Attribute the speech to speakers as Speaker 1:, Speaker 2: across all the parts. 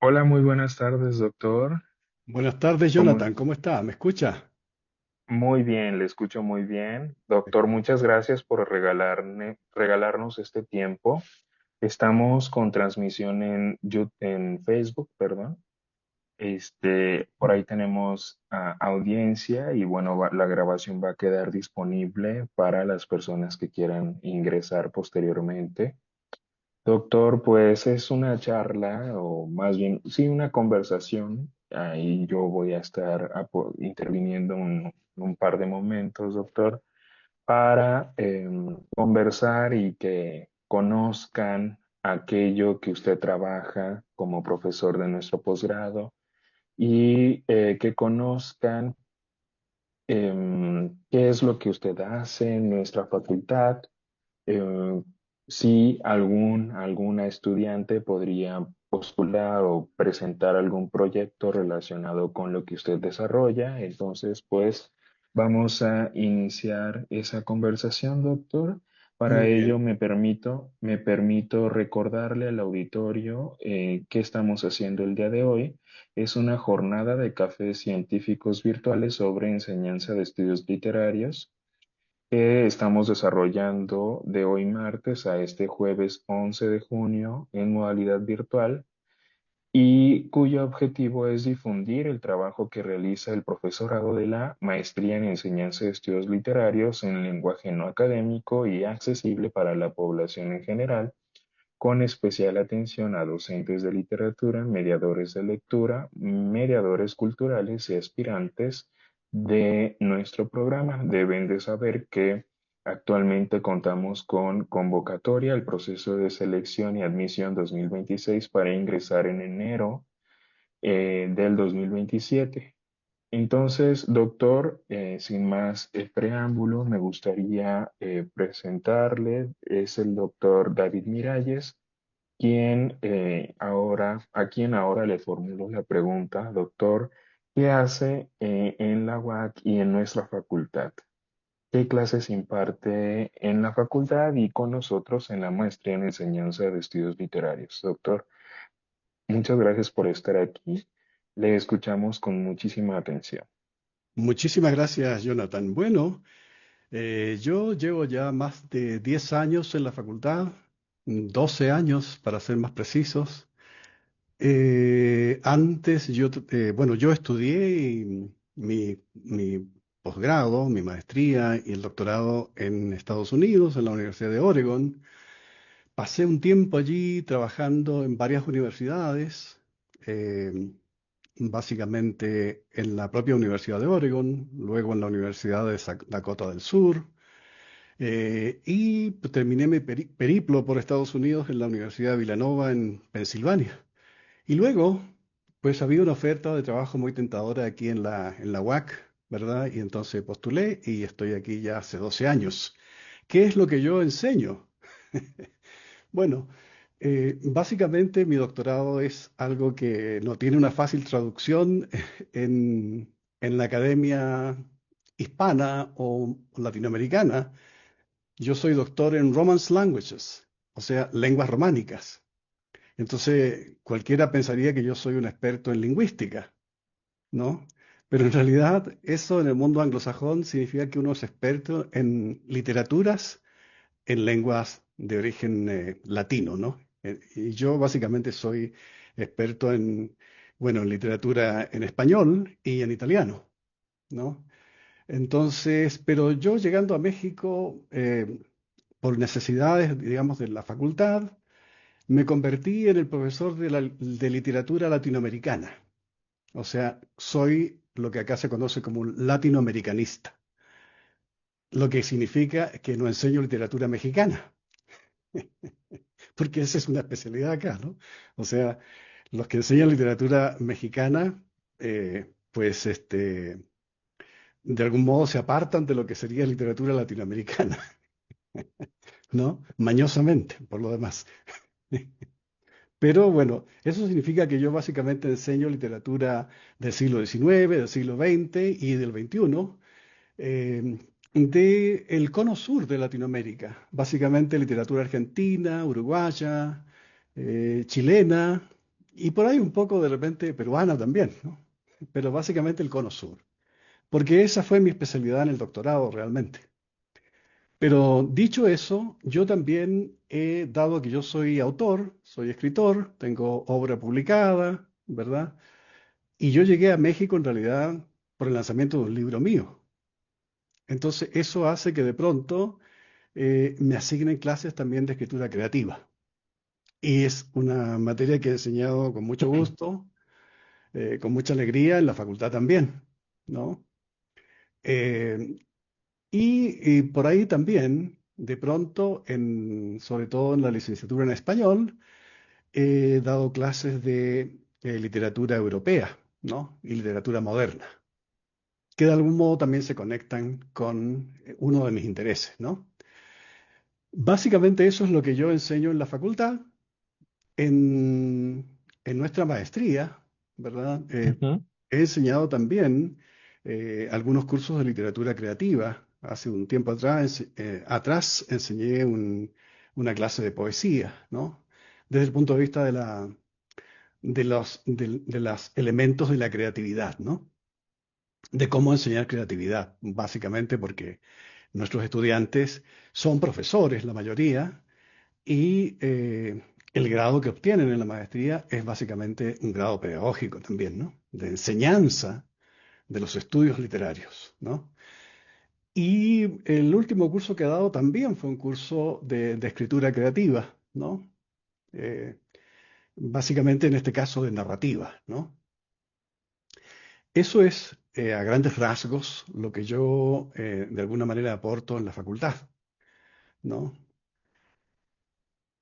Speaker 1: Hola, muy buenas tardes, doctor.
Speaker 2: Buenas tardes,
Speaker 1: ¿Cómo?
Speaker 2: Jonathan. ¿Cómo está? ¿Me escucha?
Speaker 1: Muy bien, le escucho muy bien. Doctor, muchas gracias por regalarnos este tiempo. Estamos con transmisión en Facebook, perdón. Por ahí tenemos audiencia y bueno, la grabación va a quedar disponible para las personas que quieran ingresar posteriormente. Doctor, pues es una charla o más bien, sí, una conversación. Ahí yo voy a estar interviniendo un par de momentos, doctor, para conversar y que conozcan aquello que usted trabaja como profesor de nuestro posgrado y que conozcan qué es lo que usted hace en nuestra facultad, eh, si alguna estudiante podría postular o presentar algún proyecto relacionado con lo que usted desarrolla. Entonces, pues vamos a iniciar esa conversación, doctor. Para
Speaker 2: Muy
Speaker 1: ello
Speaker 2: bien.
Speaker 1: me permito recordarle al auditorio qué estamos haciendo el día de hoy. Es una jornada de cafés científicos virtuales sobre enseñanza de estudios literarios que estamos desarrollando de hoy martes a este jueves 11 de junio en modalidad virtual y cuyo objetivo es difundir el trabajo que realiza el profesorado de la Maestría en Enseñanza de Estudios Literarios en lenguaje no académico y accesible para la población en general, con especial atención a docentes de literatura, mediadores de lectura, mediadores culturales y aspirantes de nuestro programa. Deben de saber que actualmente contamos con convocatoria al proceso de selección y admisión 2026 para ingresar en enero del 2027. Entonces, doctor, sin más preámbulo, me gustaría presentarle, es el doctor David Miralles, a quien ahora le formulo la pregunta, doctor, ¿qué hace en la UAC y en nuestra facultad? ¿Qué clases imparte en la facultad y con nosotros en la maestría en enseñanza de estudios literarios? Doctor, muchas gracias por estar aquí. Le escuchamos con muchísima atención.
Speaker 2: Muchísimas gracias, Jonathan. Bueno, yo llevo ya más de 10 años en la facultad, 12 años para ser más precisos. Antes yo estudié mi posgrado, mi maestría y el doctorado en Estados Unidos, en la Universidad de Oregon. Pasé un tiempo allí trabajando en varias universidades. eh, Básicamente en la propia Universidad de Oregon, luego en la Universidad de Dakota del Sur, y pues, terminé mi periplo por Estados Unidos en la Universidad de Villanova en Pensilvania. Y luego, pues había una oferta de trabajo muy tentadora aquí en la UAC, ¿verdad? Y entonces postulé y estoy aquí ya hace 12 años. ¿Qué es lo que yo enseño? Bueno, básicamente mi doctorado es algo que no tiene una fácil traducción en la academia hispana o latinoamericana. Yo soy doctor en Romance Languages, o sea, lenguas románicas. Entonces, cualquiera pensaría que yo soy un experto en lingüística, ¿no? Pero en realidad eso en el mundo anglosajón significa que uno es experto en literaturas en lenguas de origen latino, ¿no? Y yo básicamente soy experto bueno, en literatura en español y en italiano, ¿no? Entonces, pero yo llegando a México, por necesidades, digamos, de la facultad, me convertí en el profesor de literatura latinoamericana. O sea, soy lo que acá se conoce como un latinoamericanista, lo que significa que no enseño literatura mexicana, porque esa es una especialidad acá, ¿no? O sea, los que enseñan literatura mexicana, pues de algún modo se apartan de lo que sería literatura latinoamericana, ¿no? Mañosamente, por lo demás. Pero bueno, eso significa que yo básicamente enseño literatura del siglo XIX, del siglo XX y del XXI, eh, de el cono sur de Latinoamérica, básicamente literatura argentina, uruguaya, chilena. y por ahí un poco de repente peruana también, ¿no? Pero básicamente el cono sur, porque esa fue mi especialidad en el doctorado realmente. Pero dicho eso, yo también he dado que yo soy autor, soy escritor, tengo obra publicada, ¿verdad? Y yo llegué a México en realidad por el lanzamiento de un libro mío. Entonces eso hace que de pronto me asignen clases también de escritura creativa. Y es una materia que he enseñado con mucho gusto, con mucha alegría en la facultad también, ¿no? Eh, y por ahí también, de pronto, sobre todo en la licenciatura en español, he dado clases de literatura europea, ¿no? Y literatura moderna, que de algún modo también se conectan con uno de mis intereses, ¿no? Básicamente eso es lo que yo enseño en la facultad. En nuestra maestría, ¿verdad?
Speaker 1: Ujú.
Speaker 2: He enseñado también algunos cursos de literatura creativa. Hace un tiempo atrás enseñé una clase de poesía, ¿no? Desde el punto de vista de los elementos de la creatividad, ¿no? De cómo enseñar creatividad, básicamente porque nuestros estudiantes son profesores, la mayoría, y el grado que obtienen en la maestría es básicamente un grado pedagógico también, ¿no? De enseñanza de los estudios literarios, ¿no? Y el último curso que he dado también fue un curso de escritura creativa, ¿no? Eh, Básicamente en este caso de narrativa, ¿no? Eso es a grandes rasgos lo que yo de alguna manera aporto en la facultad, ¿no?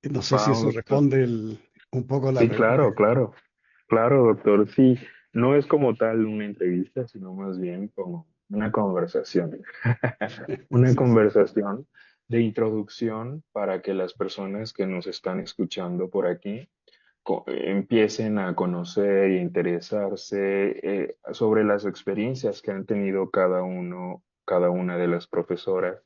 Speaker 2: No sé si
Speaker 1: Wow,
Speaker 2: eso
Speaker 1: doctor.
Speaker 2: responde un poco a la
Speaker 1: Sí,
Speaker 2: pregunta.
Speaker 1: claro, claro. Claro, doctor. Sí, no es como tal una entrevista, sino más bien como una conversación. Una
Speaker 2: Sí, sí,
Speaker 1: conversación de introducción para que las personas que nos están escuchando por aquí empiecen a conocer e interesarse sobre las experiencias que han tenido cada uno, cada una de las profesoras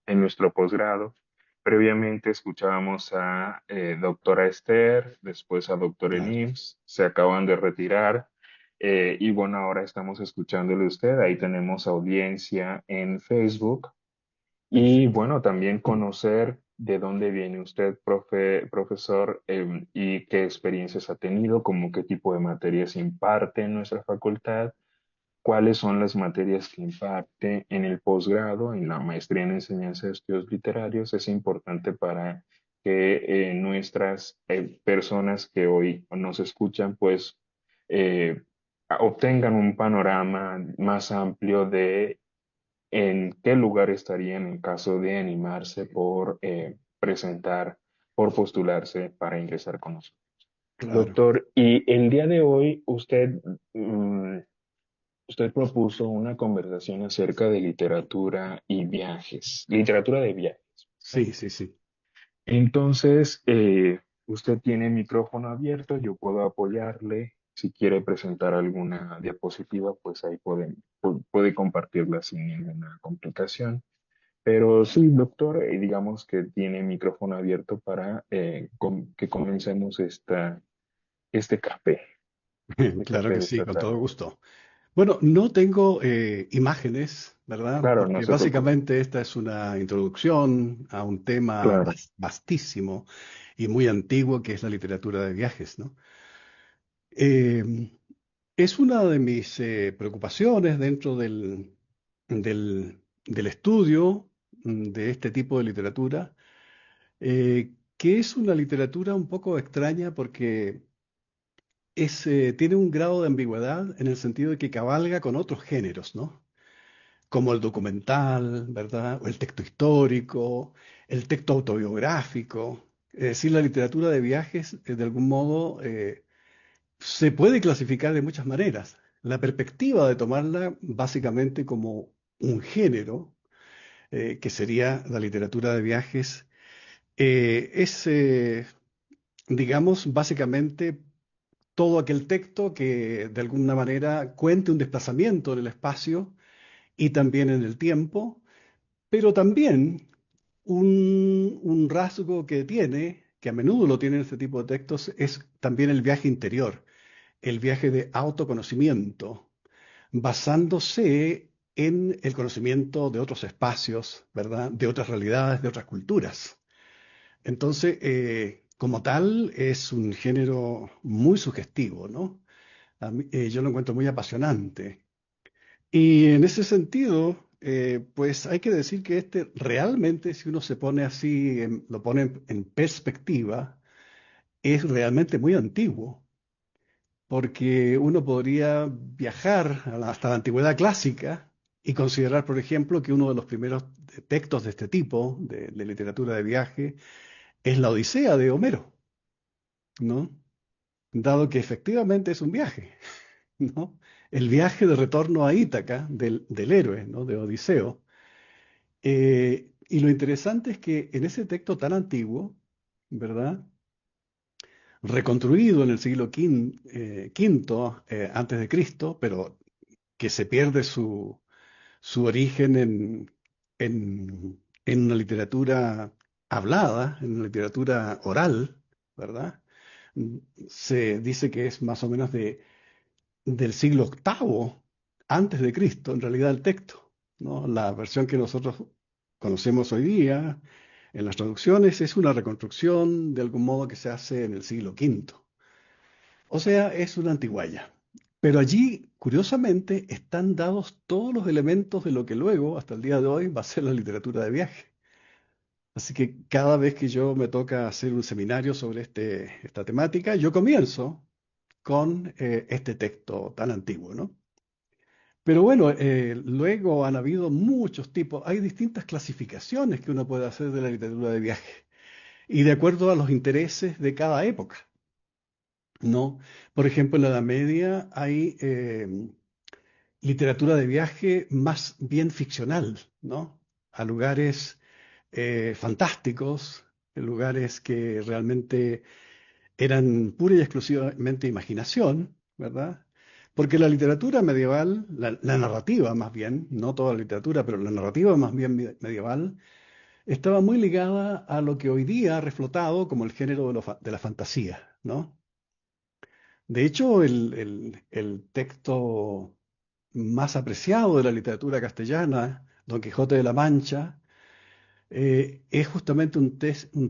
Speaker 1: en nuestro posgrado. Previamente escuchábamos a doctora Esther, después a doctor
Speaker 2: claro.
Speaker 1: Enims, se acaban de retirar. Y bueno, ahora estamos escuchándole a usted. Ahí tenemos audiencia en Facebook. Y
Speaker 2: Perfecto.
Speaker 1: bueno, también conocer de dónde viene usted, profesor, y qué experiencias ha tenido, como qué tipo de materias imparte en nuestra facultad, cuáles son las materias que imparte en el posgrado, en la maestría en enseñanza de estudios literarios. Es importante para que nuestras personas que hoy nos escuchan, pues obtengan un panorama más amplio de en qué lugar estarían en caso de animarse por presentar, por postularse para ingresar con nosotros.
Speaker 2: Claro.
Speaker 1: Doctor, y el día de hoy usted propuso una conversación acerca de literatura y viajes, literatura de viajes, ¿verdad?
Speaker 2: Sí, sí, sí.
Speaker 1: Entonces, usted tiene micrófono abierto, yo puedo apoyarle. Si quiere presentar alguna diapositiva, pues ahí puede compartirla sin ninguna complicación. Pero sí, doctor, digamos que tiene micrófono abierto para que comencemos este
Speaker 2: Claro
Speaker 1: café
Speaker 2: que
Speaker 1: de
Speaker 2: sí,
Speaker 1: esta
Speaker 2: con todo
Speaker 1: tarde.
Speaker 2: gusto. Bueno, no tengo imágenes, ¿verdad?
Speaker 1: Claro, no
Speaker 2: Porque
Speaker 1: se preocupe.
Speaker 2: básicamente esta es una introducción a un tema
Speaker 1: Claro.
Speaker 2: vastísimo y muy antiguo que es la literatura de viajes, ¿no? Eh, es una de mis preocupaciones dentro del estudio de este tipo de literatura, que es una literatura un poco extraña porque tiene un grado de ambigüedad en el sentido de que cabalga con otros géneros, ¿no? Como el documental, ¿verdad? O el texto histórico, el texto autobiográfico. Es decir, la literatura de viajes, de algún modo, se puede clasificar de muchas maneras. La perspectiva de tomarla básicamente como un género, que sería la literatura de viajes, es, digamos, básicamente todo aquel texto que de alguna manera cuente un desplazamiento en el espacio y también en el tiempo, pero también un rasgo que tiene que a menudo lo tienen este tipo de textos, es también el viaje interior, el viaje de autoconocimiento, basándose en el conocimiento de otros espacios, ¿verdad? De otras realidades, de otras culturas. Entonces, como tal, es un género muy sugestivo, ¿no? Yo lo encuentro muy apasionante. Y en ese sentido, pues hay que decir que este realmente, si uno se pone así, lo pone en perspectiva, es realmente muy antiguo, porque uno podría viajar hasta la antigüedad clásica y considerar, por ejemplo, que uno de los primeros textos de este tipo, de literatura de viaje, es la Odisea de Homero, ¿no? Dado que efectivamente es un viaje, ¿no? El viaje de retorno a Ítaca del héroe, ¿no? De Odiseo. Y lo interesante es que en ese texto tan antiguo, ¿verdad? Reconstruido en el siglo quinto antes de Cristo, pero que se pierde su origen en una literatura hablada, en una literatura oral, ¿verdad? Mm, Se dice que es más o menos del siglo octavo antes de Cristo, en realidad el texto, ¿no? La versión que nosotros conocemos hoy día en las traducciones es una reconstrucción de algún modo que se hace en el siglo quinto. O sea, es una antiguaya. Pero allí, curiosamente, están dados todos los elementos de lo que luego, hasta el día de hoy, va a ser la literatura de viaje. Así que cada vez que yo me toca hacer un seminario sobre esta temática, yo comienzo con este texto tan antiguo, ¿no? Pero bueno, luego han habido muchos tipos, hay distintas clasificaciones que uno puede hacer de la literatura de viaje y de acuerdo a los intereses de cada época, ¿no? Por ejemplo, en la Edad Media hay literatura de viaje más bien ficcional, ¿no? A lugares fantásticos, lugares que realmente eran pura y exclusivamente imaginación, ¿verdad? Porque la literatura medieval, la narrativa más bien, no toda la literatura, pero la narrativa más bien medieval, estaba muy ligada a lo que hoy día ha reflotado como el género de la fantasía, ¿no? De hecho, el texto más apreciado de la literatura castellana, Don Quijote de la Mancha, es justamente un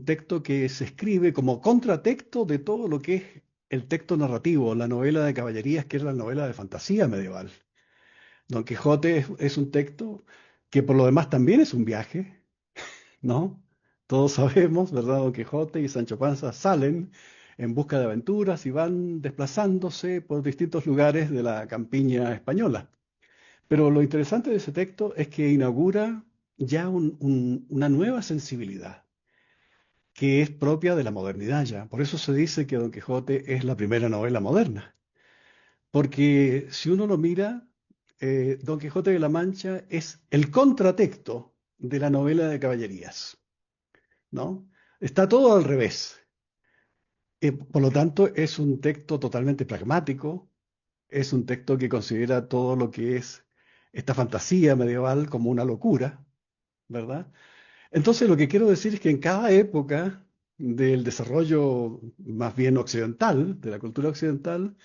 Speaker 2: texto que se escribe como contratexto de todo lo que es el texto narrativo, la novela de caballerías, que es la novela de fantasía medieval. Don Quijote es un texto que por lo demás también es un viaje, ¿no? Todos sabemos, ¿verdad? Don Quijote y Sancho Panza salen en busca de aventuras y van desplazándose por distintos lugares de la campiña española. Pero lo interesante de ese texto es que inaugura ya una nueva sensibilidad que es propia de la modernidad ya. Por eso se dice que Don Quijote es la primera novela moderna. Porque si uno lo mira, Don Quijote de la Mancha es el contratexto de la novela de caballerías, ¿no? Está todo al revés. Por lo tanto, es un texto totalmente pragmático, es un texto que considera todo lo que es esta fantasía medieval como una locura, ¿verdad? Entonces, lo que quiero decir es que en cada época del desarrollo más bien occidental, de la cultura occidental,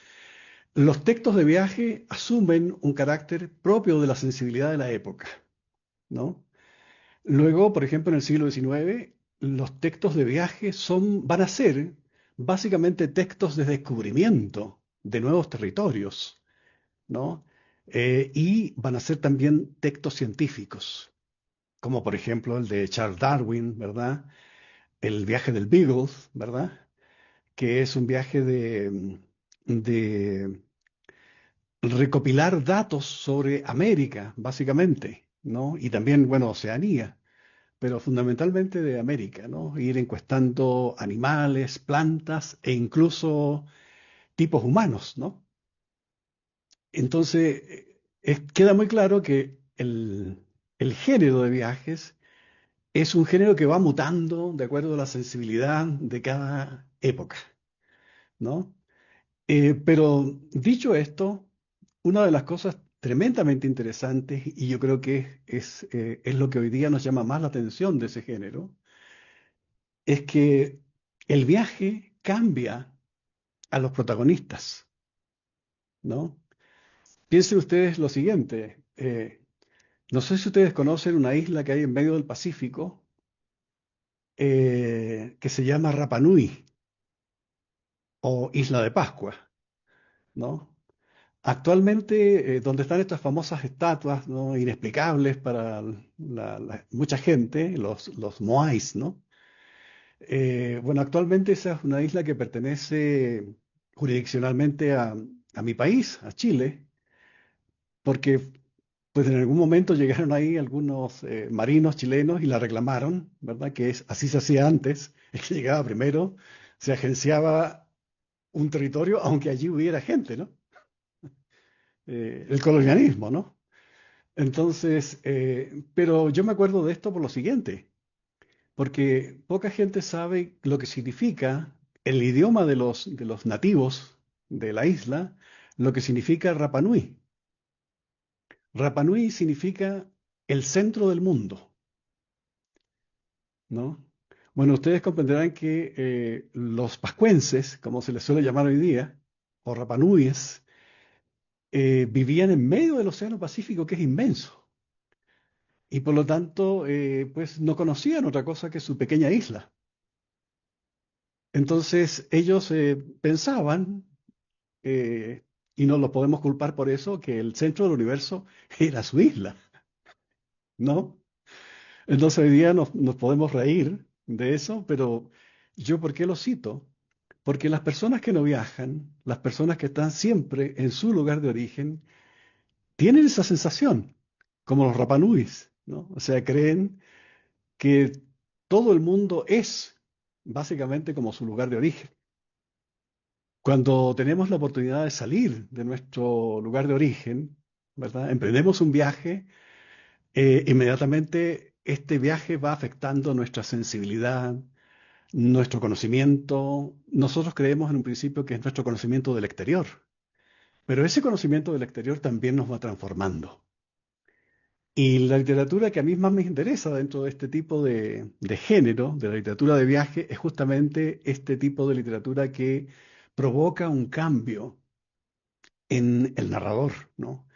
Speaker 2: los textos de viaje asumen un carácter propio de la sensibilidad de la época, ¿no? Luego, por ejemplo, en el siglo XIX, los textos de viaje van a ser básicamente textos de descubrimiento de nuevos territorios, ¿no? Y van a ser también textos científicos, como por ejemplo el de Charles Darwin, ¿verdad? El viaje del Beagle, ¿verdad? Que es un viaje de recopilar datos sobre América, básicamente, ¿no? Y también, bueno, Oceanía, pero fundamentalmente de América, ¿no? Ir encuestando animales, plantas e incluso tipos humanos, ¿no? Entonces, queda muy claro que el género de viajes es un género que va mutando de acuerdo a la sensibilidad de cada época, ¿no? Pero dicho esto, una de las cosas tremendamente interesantes, y yo creo que es lo que hoy día nos llama más la atención de ese género, es que el viaje cambia a los protagonistas, ¿no? Piensen ustedes lo siguiente, no sé si ustedes conocen una isla que hay en medio del Pacífico que se llama Rapa Nui o Isla de Pascua, ¿no? Actualmente, donde están estas famosas estatuas, ¿no? Inexplicables para mucha gente, los moais, ¿no? Bueno, actualmente esa es una isla que pertenece jurisdiccionalmente a mi país, a Chile, porque pues en algún momento llegaron ahí algunos marinos chilenos y la reclamaron, ¿verdad? Que así se hacía antes, el que llegaba primero se agenciaba un territorio, aunque allí hubiera gente, ¿no? El colonialismo, ¿no? Entonces, pero yo me acuerdo de esto por lo siguiente, porque poca gente sabe lo que significa el idioma de los nativos de la isla, lo que significa Rapa Nui. Rapa Nui significa el centro del mundo, ¿no? Bueno, ustedes comprenderán que los pascuenses, como se les suele llamar hoy día, o rapanuyes, vivían en medio del Océano Pacífico, que es inmenso, y por lo tanto, pues no conocían otra cosa que su pequeña isla. Entonces, ellos pensaban, eh, y no los podemos culpar por eso, que el centro del universo era su isla, ¿no? Entonces, hoy día nos podemos reír de eso, pero ¿yo por qué lo cito? Porque las personas que no viajan, las personas que están siempre en su lugar de origen, tienen esa sensación, como los Rapanujis, ¿no? O sea, creen que todo el mundo es básicamente como su lugar de origen. Cuando tenemos la oportunidad de salir de nuestro lugar de origen, ¿verdad? Emprendemos un viaje, inmediatamente este viaje va afectando nuestra sensibilidad, nuestro conocimiento. Nosotros creemos en un principio que es nuestro conocimiento del exterior, pero ese conocimiento del exterior también nos va transformando. Y la literatura que a mí más me interesa dentro de este tipo de género, de la literatura de viaje, es justamente este tipo de literatura que provoca un cambio en el narrador, ¿no?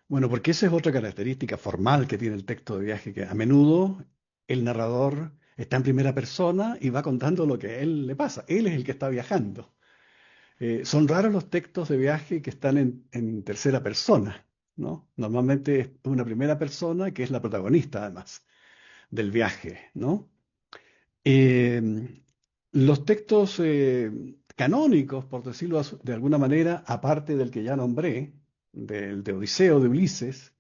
Speaker 2: Bueno, porque esa es otra característica formal que tiene el texto de viaje, que a menudo el narrador está en primera persona y va contando lo que a él le pasa. Él es el que está viajando. Son raros los textos de viaje que están en tercera persona, ¿no? Normalmente es una primera persona que es la protagonista, además, del viaje, ¿no? Eh, los textos canónicos, por decirlo de alguna manera, aparte del que ya nombré, del de Odiseo de Ulises,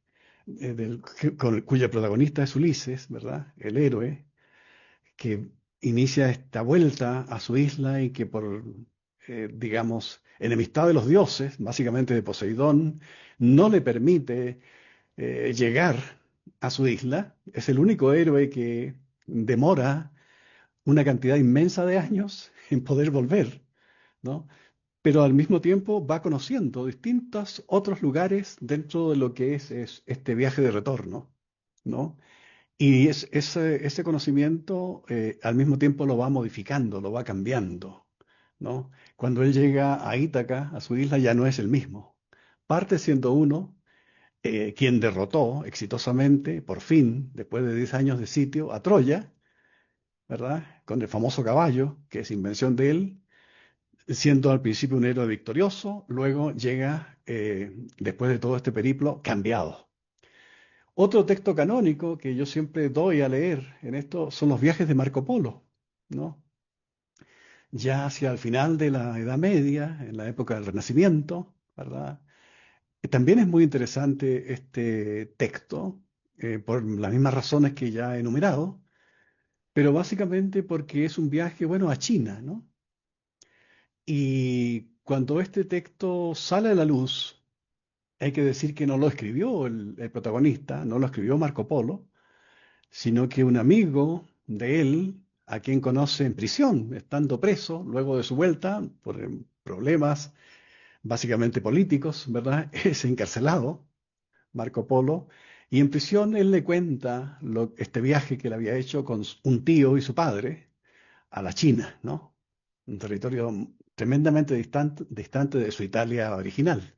Speaker 2: cuya protagonista es Ulises, ¿verdad? El héroe, que inicia esta vuelta a su isla y que por, digamos, enemistad de los dioses, básicamente de Poseidón, no le permite llegar a su isla. Es el único héroe que demora una cantidad inmensa de años en poder volver, ¿no? Pero al mismo tiempo va conociendo distintos otros lugares dentro de lo que es este viaje de retorno, ¿no? Y ese conocimiento al mismo tiempo lo va modificando, lo va cambiando, ¿no? Cuando él llega a Ítaca, a su isla, ya no es el mismo. Parte siendo uno quien derrotó exitosamente, por fin, después de 10 años de sitio, a Troya, ¿verdad? Con el famoso caballo, que es invención de él, siendo al principio un héroe victorioso, luego llega, después de todo este periplo, cambiado. Otro texto canónico que yo siempre doy a leer en esto son los viajes de Marco Polo, ¿no? Ya hacia el final de la Edad Media, en la época del Renacimiento, ¿verdad? También es muy interesante este texto, por las mismas razones que ya he enumerado, pero básicamente porque es un viaje, bueno, a China, ¿no? Y cuando este texto sale a la luz, hay que decir que no lo escribió el protagonista, no lo escribió Marco Polo, sino que un amigo de él, a quien conoce en prisión, estando preso, luego de su vuelta, por problemas básicamente políticos, ¿verdad? Es encarcelado, Marco Polo, y en prisión él le cuenta este viaje que él había hecho con un tío y su padre a la China, ¿no? un territorio tremendamente distante de su Italia original.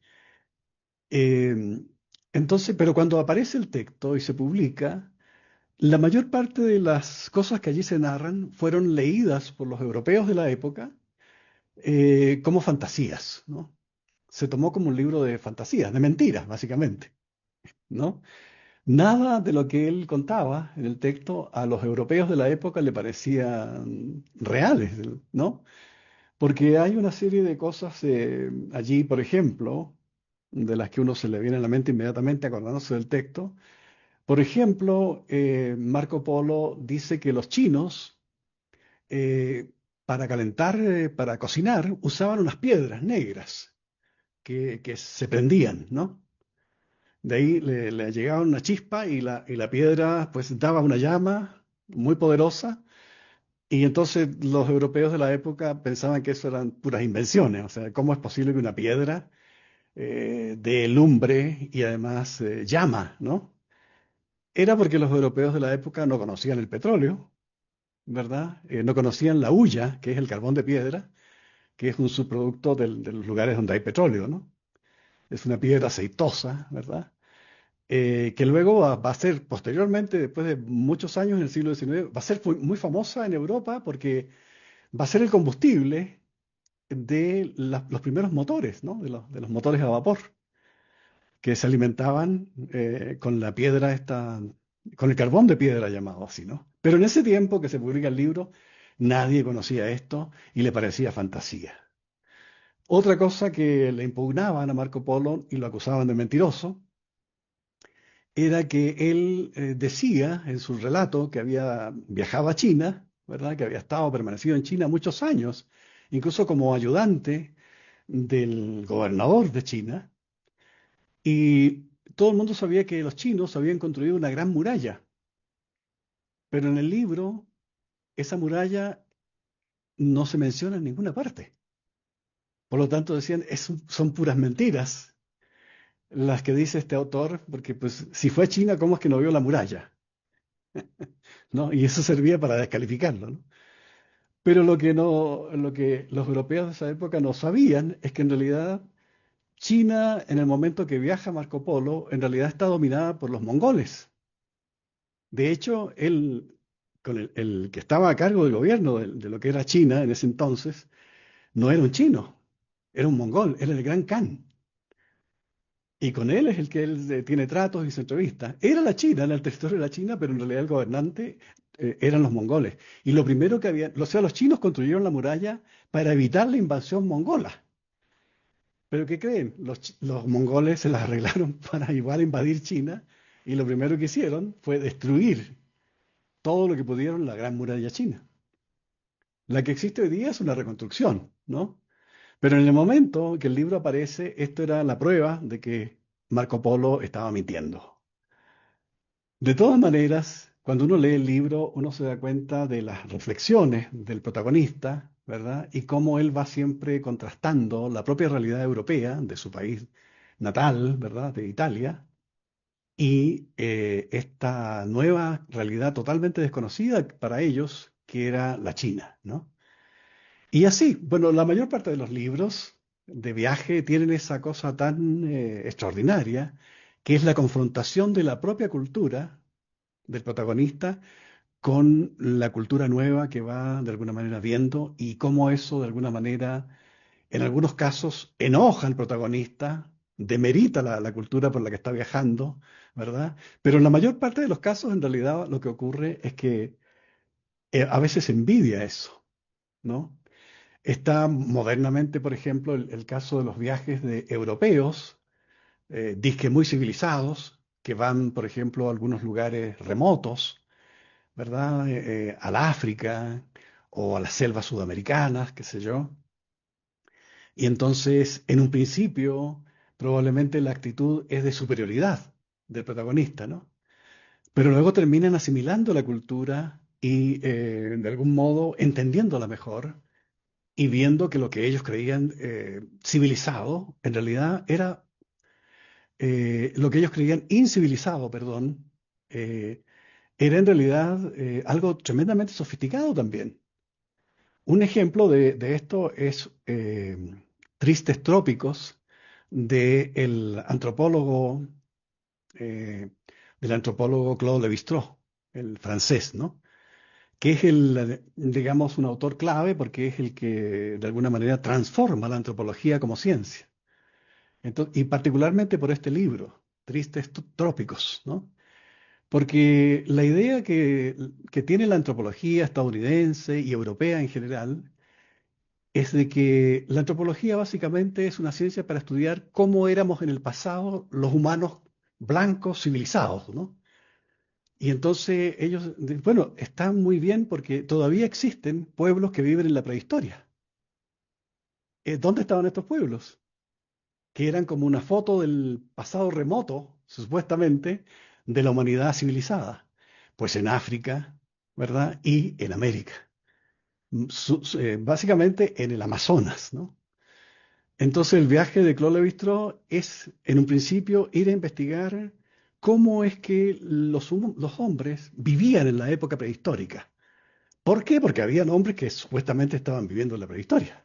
Speaker 2: Eh, entonces, pero cuando aparece el texto y se publica, la mayor parte de las cosas que allí se narran fueron leídas por los europeos de la época como fantasías, ¿no? Se tomó como un libro de fantasías, de mentiras, básicamente, ¿no? Nada de lo que él contaba en el texto a los europeos de la época le parecían reales, ¿no? Porque hay una serie de cosas allí, por ejemplo, de las que uno se le viene a la mente inmediatamente acordándose del texto. Por ejemplo, Marco Polo dice que los chinos, eh, para calentar, para cocinar, usaban unas piedras negras que se prendían, ¿no? De ahí le llegaba una chispa y la piedra pues daba una llama muy poderosa y entonces los europeos de la época pensaban que eso eran puras invenciones, o sea, ¿cómo es posible que una piedra dé lumbre y además llama, ¿no? Era porque los europeos de la época no conocían el petróleo, ¿verdad? No conocían la hulla, que es el carbón de piedra, que es un subproducto de los lugares donde hay petróleo, ¿no? Es una piedra aceitosa, ¿verdad? Que luego va a ser posteriormente, después de muchos años en el siglo XIX, va a ser muy famosa en Europa porque va a ser el combustible de los primeros motores, ¿no? De los motores a vapor, que se alimentaban con la piedra esta, con el carbón de piedra llamado así, ¿no? Pero en ese tiempo que se publica el libro, nadie conocía esto y le parecía fantasía. Otra cosa que le impugnaban a Marco Polo y lo acusaban de mentiroso era que él decía en su relato que había viajado a China, ¿verdad? Que había estado permanecido en China muchos años, incluso como ayudante del gobernador de China, y todo el mundo sabía que los chinos habían construido una gran muralla, pero en el libro esa muralla no se menciona en ninguna parte. Por lo tanto decían, son puras mentiras las que dice este autor, porque pues si fue a China, ¿cómo es que no vio la muralla? ¿No? Y eso servía para descalificarlo, ¿no? Pero lo que los europeos de esa época no sabían es que en realidad China, en el momento que viaja Marco Polo, en realidad está dominada por los mongoles. De hecho, él, con el que estaba a cargo del gobierno de lo que era China en ese entonces, no era un chino, era un mongol, era el Gran Khan. Y con él es el que él tiene tratos y se entrevista. Era la China, era el territorio de la China, pero en realidad el gobernante eran los mongoles. Y lo primero que había, o sea, los chinos construyeron la muralla para evitar la invasión mongola. Pero ¿qué creen? Los mongoles se las arreglaron para igual invadir China y lo primero que hicieron fue destruir todo lo que pudieron la gran muralla china. La que existe hoy día es una reconstrucción, ¿no? Pero en el momento que el libro aparece, esto era la prueba de que Marco Polo estaba mintiendo. De todas maneras, cuando uno lee el libro, uno se da cuenta de las reflexiones del protagonista, ¿verdad? Y cómo él va siempre contrastando la propia realidad europea de su país natal, ¿verdad? De Italia, y esta nueva realidad totalmente desconocida para ellos, que era la China, ¿no? Y así, bueno, la mayor parte de los libros de viaje tienen esa cosa tan extraordinaria, que es la confrontación de la propia cultura del protagonista con la cultura nueva que va de alguna manera viendo y cómo eso de alguna manera, en algunos casos, enoja al protagonista, demerita la cultura por la que está viajando, ¿verdad? Pero en la mayor parte de los casos, en realidad, lo que ocurre es que a veces envidia eso, ¿no? Está modernamente, por ejemplo, el caso de los viajes de europeos, disque muy civilizados, que van, por ejemplo, a algunos lugares remotos, ¿verdad? Al África o a las selvas sudamericanas, qué sé yo. Y entonces, en un principio, probablemente la actitud es de superioridad del protagonista, ¿no? Pero luego terminan asimilando la cultura y, de algún modo, entendiéndola mejor y viendo que lo que ellos creían civilizado, en realidad era lo que ellos creían incivilizado, perdón, era en realidad algo tremendamente sofisticado también. Un ejemplo de esto es Tristes Trópicos del antropólogo, eh, del antropólogo Claude Lévi-Strauss, el francés, ¿no? Que es digamos, un autor clave porque es el que de alguna manera transforma la antropología como ciencia. Y particularmente por este libro, Tristes Trópicos, ¿no? Porque la idea que tiene la antropología estadounidense y europea en general es de que la antropología básicamente es una ciencia para estudiar cómo éramos en el pasado los humanos blancos civilizados, ¿no? Y entonces ellos, bueno, están muy bien porque todavía existen pueblos que viven en la prehistoria. ¿Dónde estaban estos pueblos? Que eran como una foto del pasado remoto, supuestamente, de la humanidad civilizada. Pues en África, ¿verdad? Y en América. Básicamente en el Amazonas, ¿no? Entonces el viaje de Claude Lévi-Strauss es, en un principio, ir a investigar cómo es que los hombres vivían en la época prehistórica. ¿Por qué? Porque habían hombres que supuestamente estaban viviendo en la prehistoria.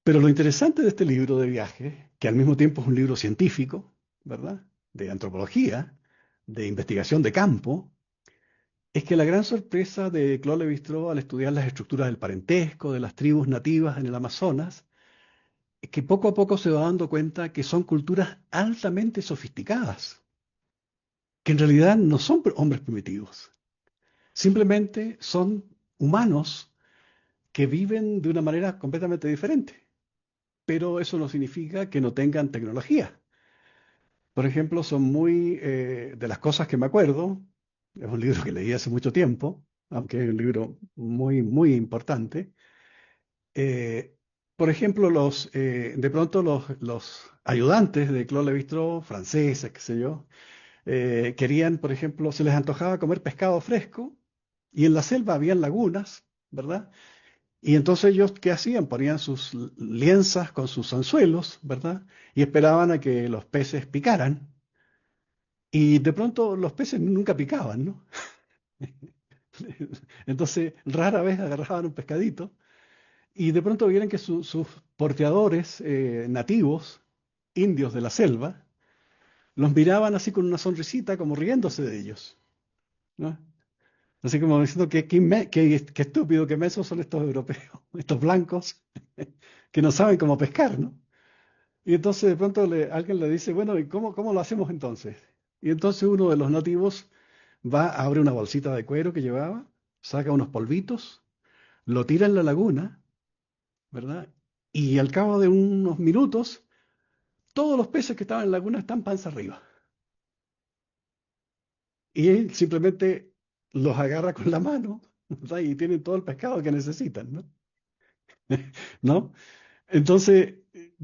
Speaker 2: Pero lo interesante de este libro de viaje, que al mismo tiempo es un libro científico, ¿verdad? De antropología, de investigación de campo, es que la gran sorpresa de Claude Lévi-Strauss al estudiar las estructuras del parentesco, de las tribus nativas en el Amazonas, es que poco a poco se va dando cuenta que son culturas altamente sofisticadas, que en realidad no son hombres primitivos, simplemente son humanos que viven de una manera completamente diferente, pero eso no significa que no tengan tecnología. Por ejemplo, son muy, de las cosas que me acuerdo, es un libro que leí hace mucho tiempo, aunque es un libro muy, muy importante. eh, por ejemplo, de pronto los ayudantes de Claude Lévi-Strauss, franceses, qué sé yo, querían, por ejemplo, se les antojaba comer pescado fresco y en la selva habían lagunas, ¿verdad? Y entonces ellos, ¿qué hacían? Ponían sus lienzas con sus anzuelos, ¿verdad? Y esperaban a que los peces picaran. Y de pronto los peces nunca picaban, ¿no? Entonces rara vez agarraban un pescadito y de pronto vieron que sus porteadores nativos, indios de la selva, los miraban así con una sonrisita, como riéndose de ellos, ¿no? Así como diciendo que qué estúpido, qué mensos son estos europeos, estos blancos, que no saben cómo pescar, ¿no? Y entonces de pronto alguien le dice, bueno, ¿y cómo lo hacemos entonces? Y entonces uno de los nativos va, abre una bolsita de cuero que llevaba, saca unos polvitos, lo tira en la laguna, ¿verdad? Y al cabo de unos minutos, todos los peces que estaban en la laguna están panza arriba. Y él simplemente los agarra con la mano, ¿verdad? Y tienen todo el pescado que necesitan, ¿no? ¿No? Entonces,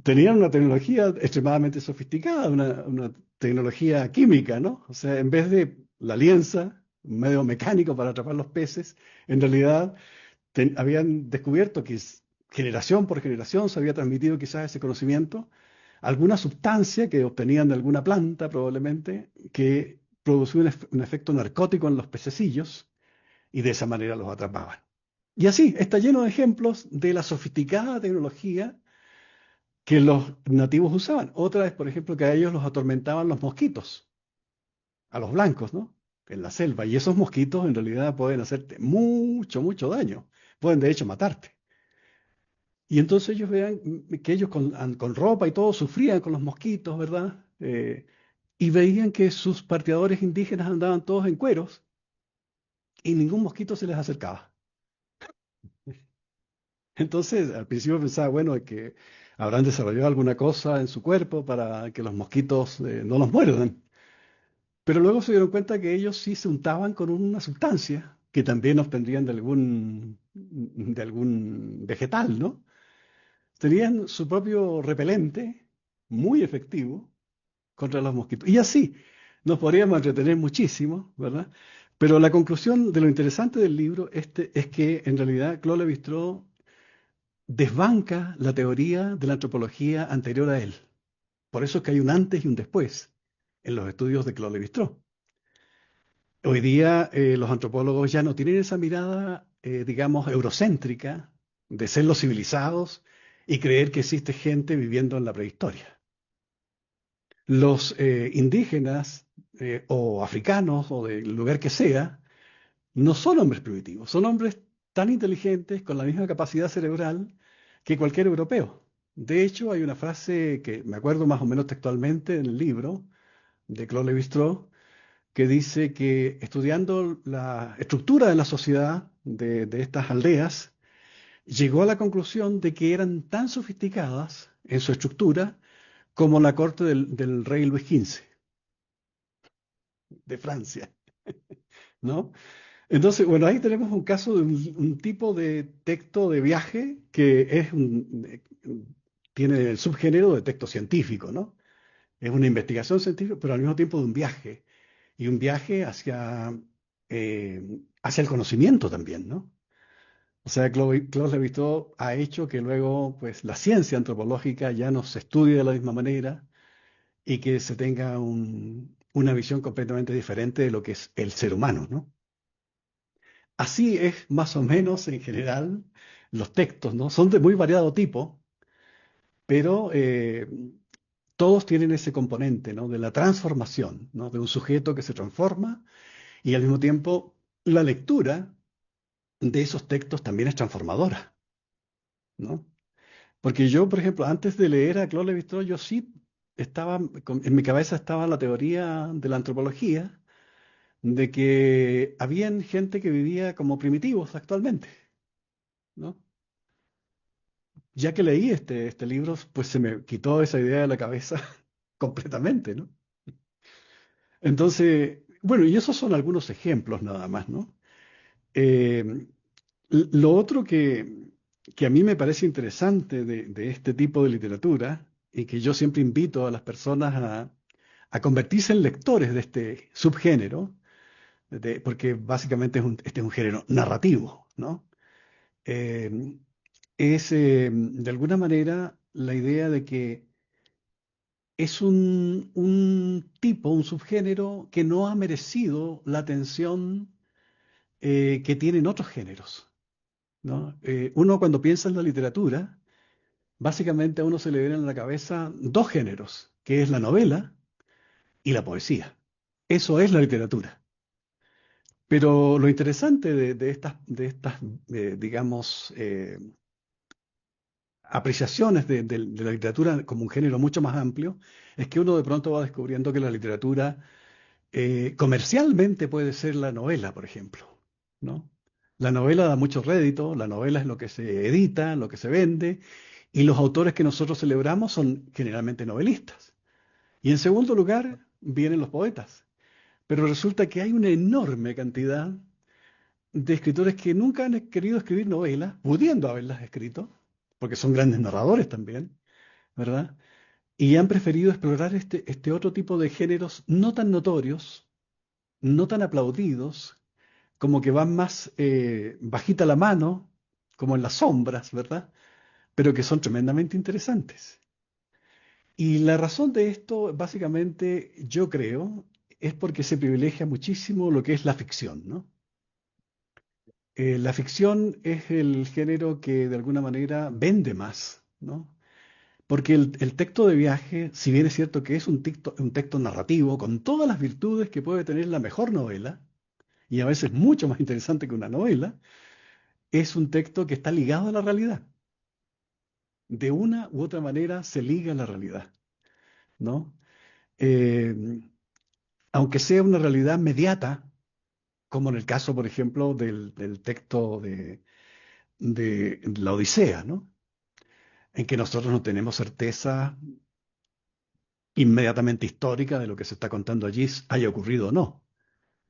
Speaker 2: tenían una tecnología extremadamente sofisticada, una tecnología química, ¿no? O sea, en vez de la lienza, un medio mecánico para atrapar los peces, en realidad habían descubierto que generación por generación se había transmitido quizás ese conocimiento, alguna sustancia que obtenían de alguna planta probablemente, que producía un efecto narcótico en los pececillos y de esa manera los atrapaban. Y así, está lleno de ejemplos de la sofisticada tecnología que los nativos usaban. Otra es, por ejemplo, que a ellos los atormentaban los mosquitos, a los blancos, ¿no? En la selva. Y esos mosquitos en realidad pueden hacerte mucho, mucho daño. Pueden de hecho matarte. Y entonces ellos vean que ellos con ropa y todo sufrían con los mosquitos, ¿verdad? Y veían que sus partidadores indígenas andaban todos en cueros y ningún mosquito se les acercaba. Entonces, al principio pensaba, bueno, que habrán desarrollado alguna cosa en su cuerpo para que los mosquitos no los muerdan. Pero luego se dieron cuenta que ellos sí se untaban con una sustancia que también obtendrían de algún vegetal, ¿no? Tenían su propio repelente, muy efectivo, contra los mosquitos. Y así nos podríamos entretener muchísimo, ¿verdad? Pero la conclusión de lo interesante del libro es que en realidad Claude Lévi-Strauss desbanca la teoría de la antropología anterior a él. Por eso es que hay un antes y un después en los estudios de Claude Lévi-Strauss. Hoy día los antropólogos ya no tienen esa mirada digamos, eurocéntrica, de ser los civilizados y creer que existe gente viviendo en la prehistoria. Los indígenas o africanos o del lugar que sea, no son hombres primitivos, son hombres tan inteligentes, con la misma capacidad cerebral que cualquier europeo. De hecho, hay una frase que me acuerdo más o menos textualmente en el libro de Claude Lévi-Strauss, que dice que estudiando la estructura de la sociedad de estas aldeas, llegó a la conclusión de que eran tan sofisticadas en su estructura como la corte del rey Luis XV de Francia, ¿no? Entonces, bueno, ahí tenemos un caso de un tipo de texto de viaje que tiene el subgénero de texto científico, ¿no? Es una investigación científica, pero al mismo tiempo de un viaje, y un viaje hacia el conocimiento también, ¿no? O sea, Claude Lévi-Strauss ha hecho que luego, pues, la ciencia antropológica ya no se estudie de la misma manera y que se tenga una visión completamente diferente de lo que es el ser humano, ¿no? Así es más o menos en general los textos, ¿no? Son de muy variado tipo, pero todos tienen ese componente, ¿no? De la transformación, ¿no? De un sujeto que se transforma y al mismo tiempo la lectura de esos textos también es transformadora, ¿no? Porque yo, por ejemplo, antes de leer a Claude Lévi-Strauss, yo sí en mi cabeza estaba la teoría de la antropología, de que habían gente que vivía como primitivos actualmente, ¿no? Ya que leí este libro, pues se me quitó esa idea de la cabeza completamente, ¿no? Entonces, bueno, y esos son algunos ejemplos nada más, ¿no? Eh, lo otro que a mí me parece interesante de este tipo de literatura y que yo siempre invito a las personas a convertirse en lectores de este subgénero, porque básicamente este es un género narrativo, ¿no? Eh, es de alguna manera la idea de que es un tipo, un subgénero que no ha merecido la atención que tienen otros géneros, ¿no? Uno cuando piensa en la literatura, básicamente a uno se le vienen a la cabeza dos géneros, que es la novela y la poesía. Eso es la literatura. Pero lo interesante de estas, digamos, apreciaciones de la literatura como un género mucho más amplio, es que uno de pronto va descubriendo que la literatura comercialmente puede ser la novela, por ejemplo, ¿no? La novela da mucho rédito, la novela es lo que se edita, lo que se vende, y los autores que nosotros celebramos son generalmente novelistas. Y en segundo lugar vienen los poetas. Pero resulta que hay una enorme cantidad de escritores que nunca han querido escribir novelas, pudiendo haberlas escrito, porque son grandes narradores también, ¿verdad? Y han preferido explorar este otro tipo de géneros no tan notorios, no tan aplaudidos, como que van más bajita la mano, como en las sombras, ¿verdad? Pero que son tremendamente interesantes. Y la razón de esto, básicamente, yo creo, es porque se privilegia muchísimo lo que es la ficción, ¿no? La ficción es el género que de alguna manera vende más, ¿no? Porque el texto de viaje, si bien es cierto que es un texto narrativo con todas las virtudes que puede tener la mejor novela, y a veces mucho más interesante que una novela, es un texto que está ligado a la realidad. De una u otra manera se liga a la realidad, ¿no? Eh, Aunque sea una realidad mediata, como en el caso, por ejemplo, del texto de la Odisea, ¿no? En que nosotros no tenemos certeza inmediatamente histórica de lo que se está contando allí haya ocurrido o no,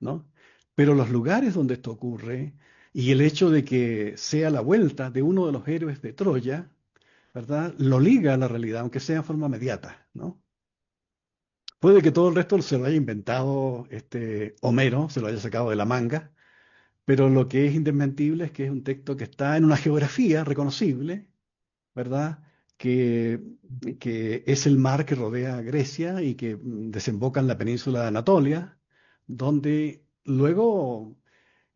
Speaker 2: ¿no? Pero los lugares donde esto ocurre y el hecho de que sea la vuelta de uno de los héroes de Troya, ¿verdad? Lo liga a la realidad, aunque sea en forma mediata, ¿no? Puede que todo el resto se lo haya inventado Homero, se lo haya sacado de la manga, pero lo que es indesmentible es que es un texto que está en una geografía reconocible, ¿verdad? Que, que es el mar que rodea a Grecia y que desemboca en la península de Anatolia, donde luego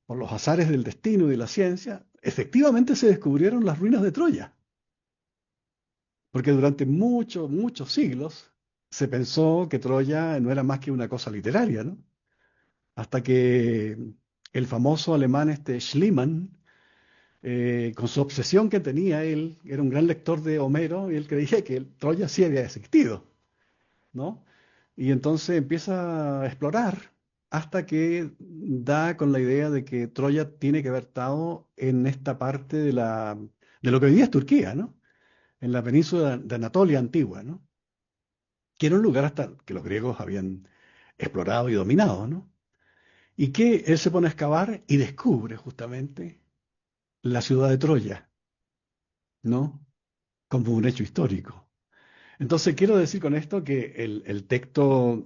Speaker 2: por los azares del destino y de la ciencia, efectivamente se descubrieron las ruinas de Troya. Porque durante muchos, muchos siglos se pensó que Troya no era más que una cosa literaria, ¿no? Hasta que el famoso alemán Schliemann, con su obsesión que tenía él, era un gran lector de Homero, y él creía que Troya sí había existido, ¿no? Y entonces empieza a explorar hasta que da con la idea de que Troya tiene que haber estado en esta parte de lo que hoy día es Turquía, ¿no? En la península de Anatolia antigua, ¿no? Que era un lugar hasta que los griegos habían explorado y dominado, ¿no? Y que él se pone a excavar y descubre justamente la ciudad de Troya, ¿no? Como un hecho histórico. Entonces, quiero decir con esto que el texto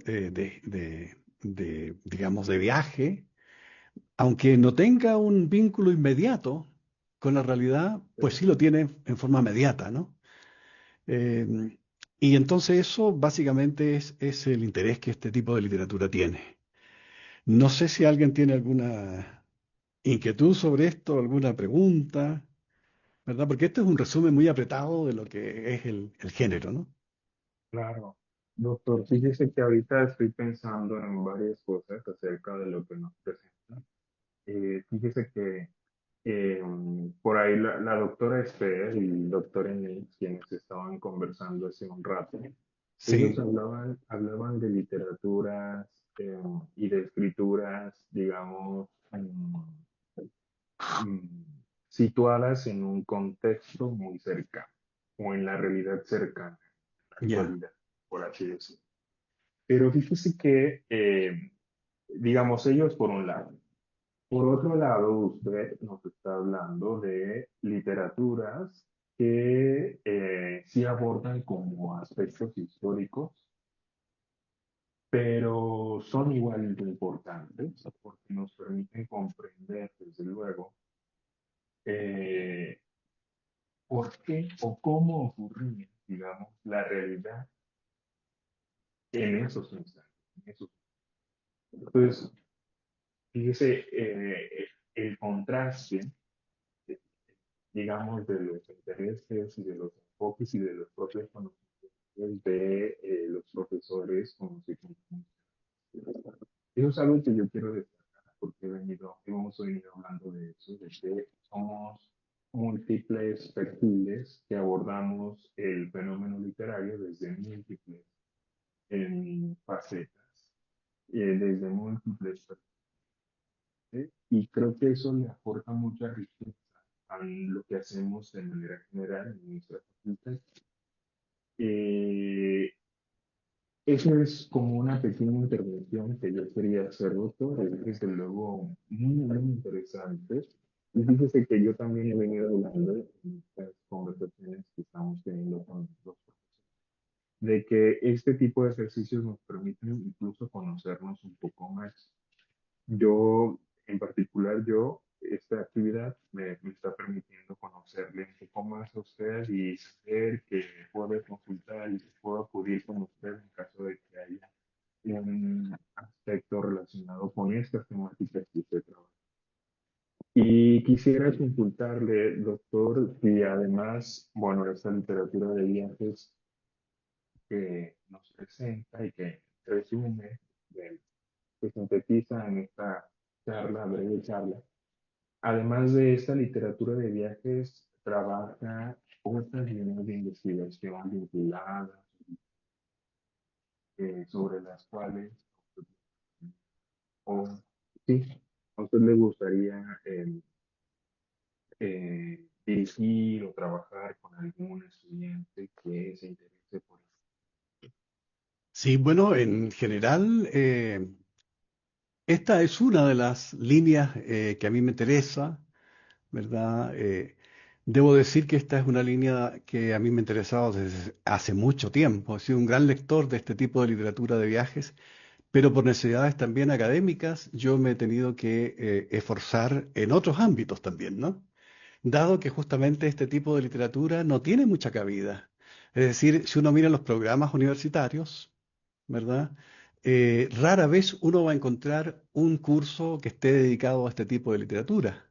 Speaker 2: digamos, de viaje, aunque no tenga un vínculo inmediato con la realidad, pues sí lo tiene en forma mediata, ¿no? Eh, y entonces eso básicamente es el interés que este tipo de literatura tiene. No sé si alguien tiene alguna inquietud sobre esto, alguna pregunta, ¿verdad? Porque este es un resumen muy apretado de lo que es el género, ¿no?
Speaker 1: Claro. Doctor, fíjese que ahorita estoy pensando en varias cosas acerca de lo que nos presenta. Fíjese que por ahí la doctora Esther y el doctor Enix, quienes estaban conversando hace un rato, ellos
Speaker 2: Sí,
Speaker 1: hablaban de literaturas y de escrituras, digamos, mm, situadas en un contexto muy cercano o en la realidad cercana, en la
Speaker 2: ya,
Speaker 1: actualidad, por así decirlo. Pero fíjese que, digamos, ellos por un lado. Por otro lado, usted nos está hablando de literaturas que sí abordan como aspectos históricos, pero son igual de importantes porque nos permiten comprender, desde luego, eh, por qué o cómo ocurría, digamos, la realidad en esos instantes. Entonces, fíjese el contraste, eh, digamos, de los intereses y de los enfoques y de los propios conocimientos de los profesores con los que contamos. Eso es algo que yo quiero destacar porque hemos venido hablando de eso, de que somos múltiples perfiles que abordamos el fenómeno literario desde múltiples facetas, desde múltiples perfiles, y creo que eso le aporta mucha riqueza a lo que hacemos de manera general en nuestra facultad. Eh, Eso es como una pequeña intervención que yo quería hacer, doctor. Es desde luego muy, muy interesante. Y fíjese que yo también he venido hablando en estas conversaciones que estamos teniendo con los profesores, de que este tipo de ejercicios nos permiten incluso conocernos un poco más. Yo, en particular, esta actividad me está permitiendo conocerle un poco más a usted y saber que puedo consultar y que puedo acudir con usted en caso de que haya un aspecto relacionado con estas temáticas que usted trabaja. Y quisiera consultarle, doctor, si además, bueno, esta literatura de viajes que nos presenta y que resume, que sintetiza en esta charla, breve charla, además de esta literatura de viajes, trabaja otras líneas de investigación vinculadas sobre las cuales o sí, a usted le gustaría dirigir o trabajar con algún estudiante que se interese por eso.
Speaker 2: sí, bueno, en general, esta es una de las líneas que a mí me interesa, ¿verdad? Debo decir que esta es una línea que a mí me ha interesado desde hace mucho tiempo. He sido un gran lector de este tipo de literatura de viajes, pero por necesidades también académicas, yo me he tenido que esforzar en otros ámbitos también, ¿no? Dado que justamente este tipo de literatura no tiene mucha cabida. Es decir, si uno mira los programas universitarios, ¿verdad? rara vez uno va a encontrar un curso que esté dedicado a este tipo de literatura,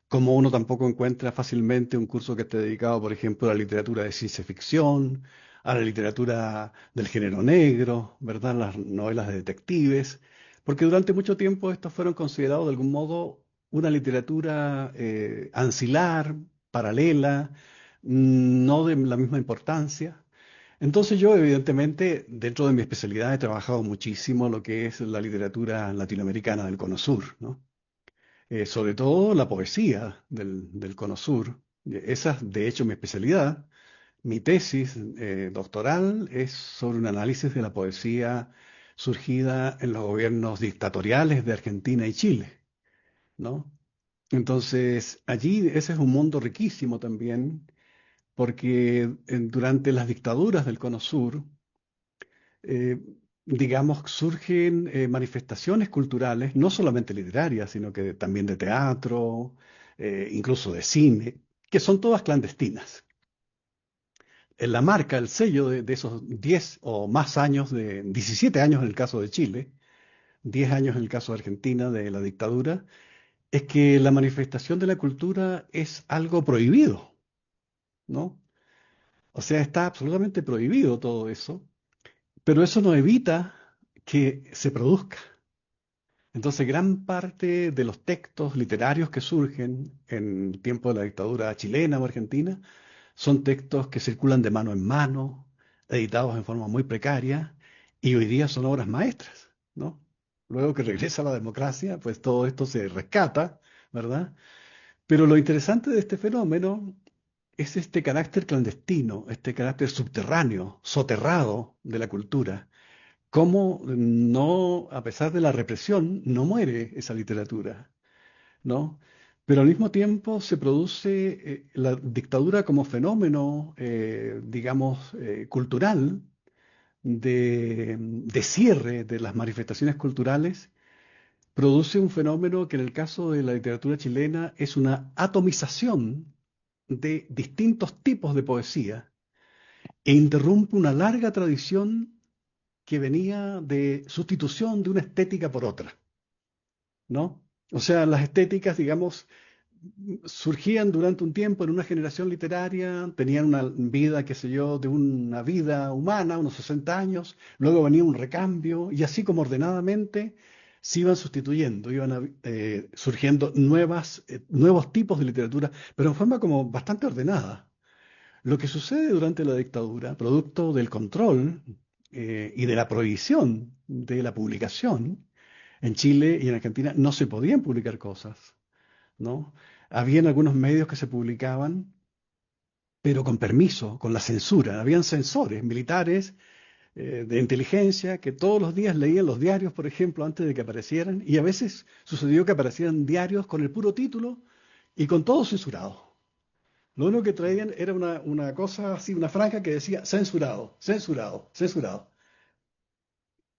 Speaker 2: como uno tampoco encuentra fácilmente un curso que esté dedicado, por ejemplo, a la literatura de ciencia ficción, a la literatura del género negro, ¿verdad? Las novelas de detectives, porque durante mucho tiempo estos fueron considerados de algún modo una literatura ancilar, paralela, no de la misma importancia. Entonces yo, evidentemente, dentro de mi especialidad he trabajado muchísimo lo que es la literatura latinoamericana del Cono Sur, ¿no? Sobre todo la poesía del Cono Sur. Esa es, de hecho, mi especialidad. Mi tesis doctoral es sobre un análisis de la poesía surgida en los gobiernos dictatoriales de Argentina y Chile, ¿no? Entonces, allí ese es un mundo riquísimo también, porque durante las dictaduras del Cono Sur, eh, digamos, surgen manifestaciones culturales, no solamente literarias, sino que también de teatro, incluso de cine, que son todas clandestinas. La marca, el sello de esos 10 o más años, de 17 años en el caso de Chile, 10 años en el caso de Argentina, de la dictadura, es que la manifestación de la cultura es algo prohibido, ¿no? O sea, está absolutamente prohibido todo eso, pero eso no evita que se produzca. Entonces, gran parte de los textos literarios que surgen en el tiempo de la dictadura chilena o argentina son textos que circulan de mano en mano, editados en forma muy precaria, y hoy día son obras maestras, ¿no? Luego que regresa la democracia, pues todo esto se rescata, ¿verdad? Pero lo interesante de este fenómeno es este carácter clandestino, este carácter subterráneo, soterrado de la cultura. Cómo no, a pesar de la represión, no muere esa literatura, ¿no? Pero al mismo tiempo se produce la dictadura como fenómeno, digamos, cultural, de cierre de las manifestaciones culturales, produce un fenómeno que en el caso de la literatura chilena es una atomización de distintos tipos de poesía e interrumpe una larga tradición que venía de sustitución de una estética por otra, ¿no? O sea, las estéticas, digamos, surgían durante un tiempo en una generación literaria, tenían una vida, qué sé yo, de una vida humana, unos 60 años, luego venía un recambio y así como ordenadamente se iban sustituyendo, surgiendo nuevos tipos de literatura, pero en forma como bastante ordenada. Lo que sucede durante la dictadura, producto del control y de la prohibición de la publicación, en Chile y en Argentina no se podían publicar cosas, ¿no? Habían algunos medios que se publicaban, pero con permiso, con la censura. Habían censores militares de inteligencia que todos los días leían los diarios, por ejemplo, antes de que aparecieran, y a veces sucedió que aparecían diarios con el puro título y con todo censurado. Lo único que traían era una cosa así, una franja que decía censurado, censurado, censurado.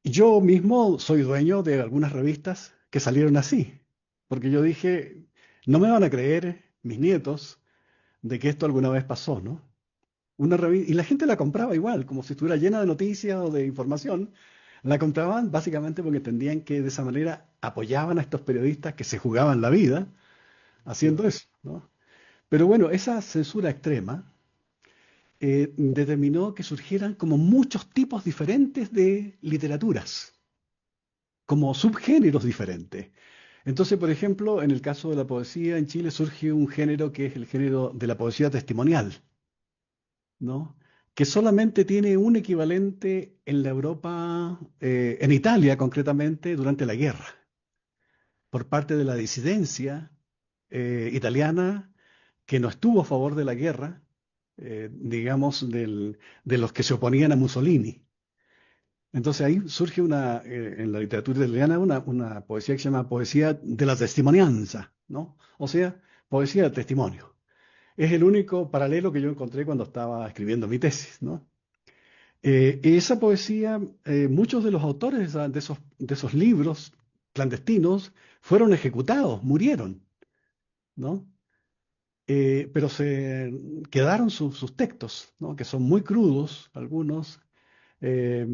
Speaker 2: Y yo mismo soy dueño de algunas revistas que salieron así, porque yo dije, no me van a creer mis nietos de que esto alguna vez pasó, ¿no? Y la gente la compraba igual, como si estuviera llena de noticias o de información. La compraban básicamente porque entendían que de esa manera apoyaban a estos periodistas que se jugaban la vida haciendo eso, ¿no? Pero bueno, esa censura extrema determinó que surgieran como muchos tipos diferentes de literaturas, como subgéneros diferentes. Entonces, por ejemplo, en el caso de la poesía en Chile surge un género que es el género de la poesía testimonial, ¿no? Que solamente tiene un equivalente en la Europa, en Italia concretamente, durante la guerra, por parte de la disidencia italiana que no estuvo a favor de la guerra, digamos, de los que se oponían a Mussolini. Entonces ahí surge en la literatura italiana una poesía que se llama poesía de la testimonianza, ¿no? O sea, poesía de testimonio. Es el único paralelo que yo encontré cuando estaba escribiendo mi tesis, ¿no? Y esa poesía, muchos de los autores de esos libros clandestinos fueron ejecutados, murieron, ¿no? Pero se quedaron sus textos, ¿no? Que son muy crudos, algunos, eh,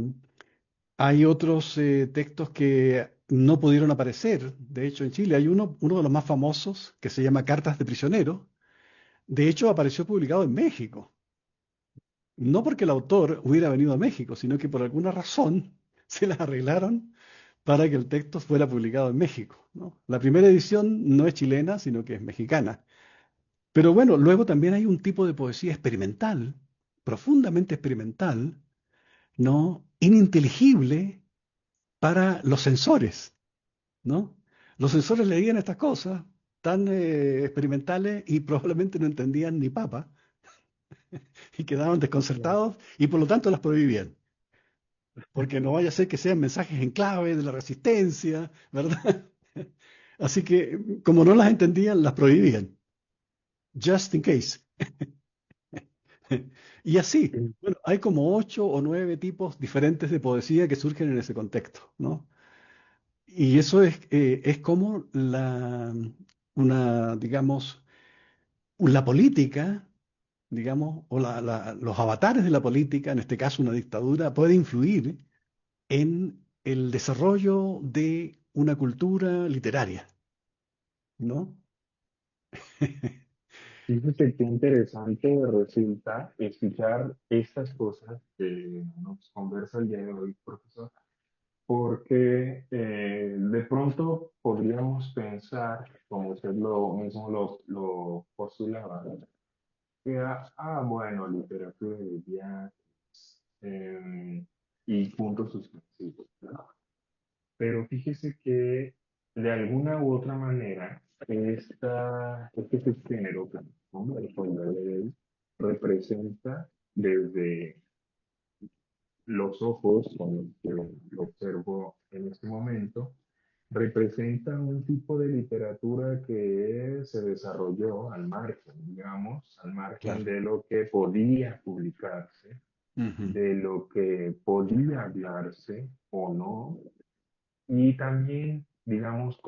Speaker 2: Hay otros textos que no pudieron aparecer. De hecho, en Chile hay uno de los más famosos que se llama Cartas de Prisionero. De hecho, apareció publicado en México. No porque el autor hubiera venido a México, sino que por alguna razón se las arreglaron para que el texto fuera publicado en México, ¿no? La primera edición no es chilena, sino que es mexicana. Pero bueno, luego también hay un tipo de poesía experimental, profundamente experimental, ¿no? Ininteligible para los censores, ¿no? Los censores leían estas cosas tan experimentales y probablemente no entendían ni papa y quedaban
Speaker 1: Claro.
Speaker 2: desconcertados y por lo tanto las prohibían, porque no vaya a ser que sean mensajes en clave de la resistencia, ¿verdad? Así que como no las entendían, las prohibían, just in case. Y así,
Speaker 1: Sí,
Speaker 2: bueno, hay como 8 o 9 tipos diferentes de poesía que surgen en ese contexto, ¿no? Y eso es como digamos, la política, digamos, o los avatares de la política, en este caso una dictadura, puede influir en el desarrollo de una cultura literaria, ¿no?
Speaker 1: fíjate qué interesante resulta escuchar estas cosas que nos conversa el día de hoy, profesor, porque de pronto podríamos pensar, como usted lo mismo lo postulaba, que bueno, literatura de viajes y puntos suspensivos, ¿no? Pero fíjese que de alguna u otra manera, este subgénero que ¿no? El fondo de él representa desde los ojos con los que lo observo en este momento, representa un tipo de literatura que se desarrolló al margen, digamos, al margen
Speaker 2: Claro.
Speaker 1: de lo que podía publicarse,
Speaker 2: Ujú.
Speaker 1: de lo que podía hablarse o no, y también, digamos,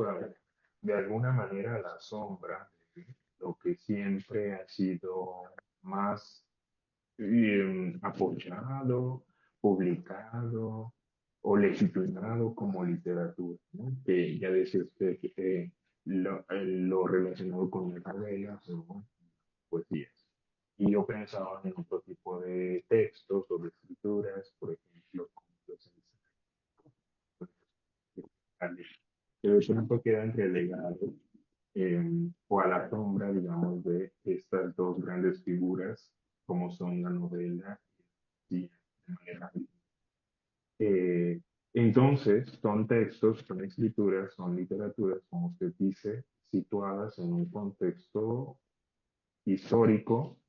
Speaker 1: de alguna manera a la sombra de lo que siempre ha sido más apoyado, publicado o legitimado como literatura, ¿no? Que ya decía usted que lo relacionado con las novelas o poesías. Y yo pensaba en otro tipo de textos o de escrituras, por ejemplo, como los ensayos, que de pronto quedan relegados o a la sombra, digamos, de estas dos grandes figuras, como son la novela y de manera Eh, entonces, son textos, son escrituras, son literaturas, como usted dice, situadas en un contexto histórico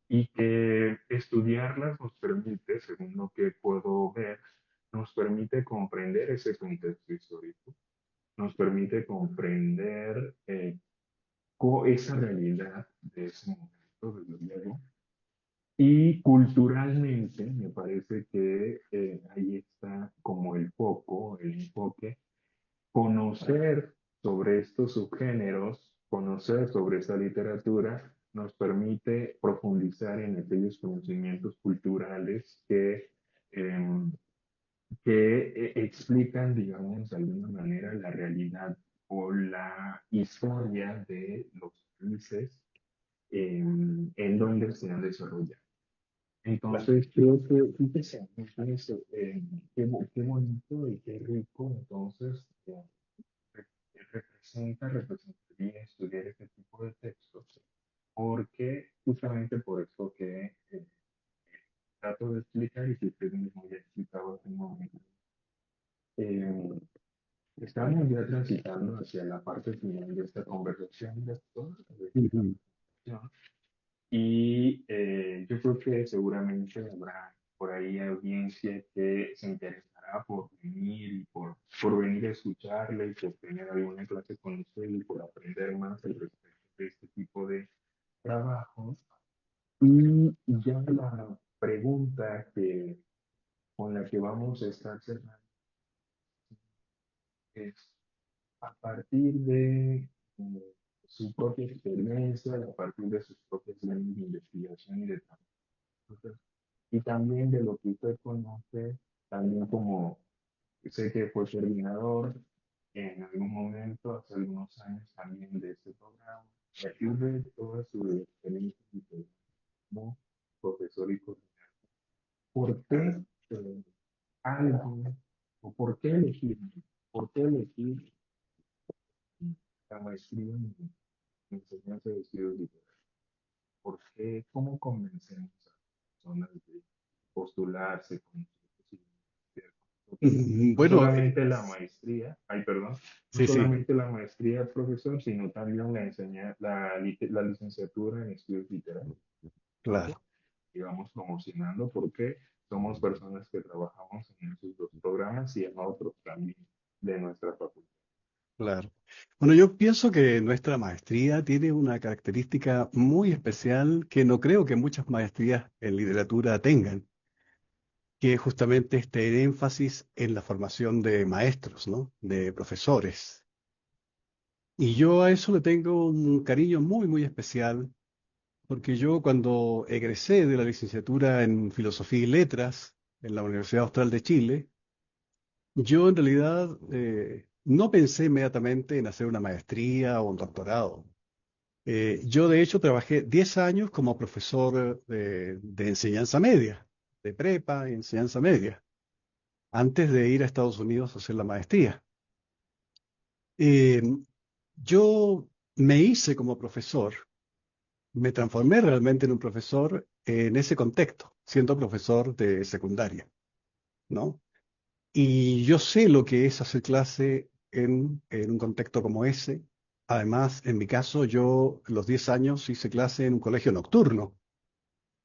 Speaker 1: y que estudiarlas nos permite, según lo que puedo ver, nos permite comprender ese contexto histórico, nos permite comprender esa realidad de ese momento, desde luego. Y culturalmente me parece que ahí está como el foco, el enfoque, conocer sobre estos subgéneros, conocer sobre esta literatura, nos permite profundizar en aquellos conocimientos culturales em, que explican, digamos, de alguna manera la realidad o la historia de los países en donde se han desarrollado. Entonces, creo que, fíjese, fíjese, qué bonito y qué rico, entonces, representaría estudiar este tipo de textos, porque justamente por eso que trato de explicar y que usted mismo ya explicaba hace un momento, eh, estamos ya transitando hacia la parte final de esta conversación, de esta
Speaker 2: Ujú.
Speaker 1: presentación, y yo creo que seguramente habrá por ahí audiencia que se interesará por venir y por venir a escucharle y por tener alguna clase con usted y por aprender más al respecto de este tipo de trabajos. Y ya la pregunta con la que vamos a estar cerrando es, a partir de su propia experiencia, a partir de sus propias líneas de investigación y de trabajo, y también de lo que usted conoce, también como sé que fue coordinador en algún momento, hace algunos años también de este programa, y aquí de toda su experiencia como profesor y coordinador. ¿Por qué algo, o por qué elegir la maestría en enseñanza de estudios literarios? ¿Por qué, cómo convencemos a las personas de postularse con nosotros y nosotros? No
Speaker 2: Bueno,
Speaker 1: solamente la maestría, ay, perdón, no
Speaker 2: sí, sí,
Speaker 1: solamente la maestría, profesor, sino también la licenciatura en estudios literarios, ¿no?
Speaker 2: claro,
Speaker 1: Y vamos promocionando porque somos personas que trabajamos en esos dos programas y en otros también de nuestra facultad.
Speaker 2: claro. Bueno, yo pienso que nuestra maestría tiene una característica muy especial que no creo que muchas maestrías en literatura tengan, que es justamente este énfasis en la formación de maestros, ¿no? De profesores. Y yo a eso le tengo un cariño muy, muy especial, porque yo cuando egresé de la licenciatura en Filosofía y Letras en la Universidad Austral de Chile, yo en realidad no pensé inmediatamente en hacer una maestría o un doctorado. Yo de hecho trabajé 10 años como profesor de enseñanza media, de prepa y enseñanza media, antes de ir a Estados Unidos a hacer la maestría. Eh, yo me hice como profesor, me transformé realmente en un profesor en ese contexto, siendo profesor de secundaria, ¿no? Y yo sé lo que es hacer clase en un contexto como ese. Además, en mi caso, yo los 10 años hice clase en un colegio nocturno,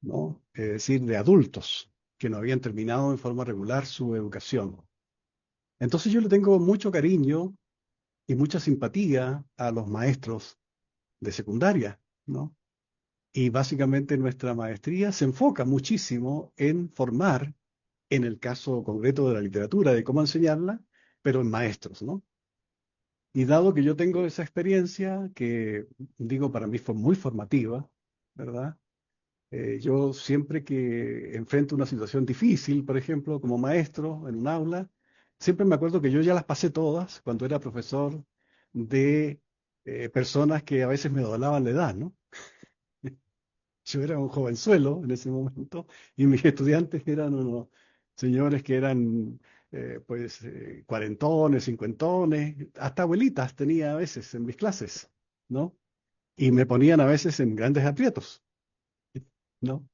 Speaker 2: ¿no? Es decir, de adultos que no habían terminado en forma regular su educación. Entonces yo le tengo mucho cariño y mucha simpatía a los maestros de secundaria, ¿no? Y básicamente nuestra maestría se enfoca muchísimo en formar, en el caso concreto de la literatura, de cómo enseñarla, pero en maestros, ¿no? Y dado que yo tengo esa experiencia, que digo para mí fue muy formativa, ¿verdad? Yo siempre que enfrento una situación difícil, por ejemplo, como maestro en un aula, siempre me acuerdo que yo ya las pasé todas cuando era profesor de personas que a veces me doblaban la edad, ¿no? Yo era un jovenzuelo en ese momento y mis estudiantes eran unos señores que eran cuarentones, cincuentones, hasta abuelitas tenía a veces en mis clases, ¿no? Y me ponían a veces en grandes aprietos, ¿no?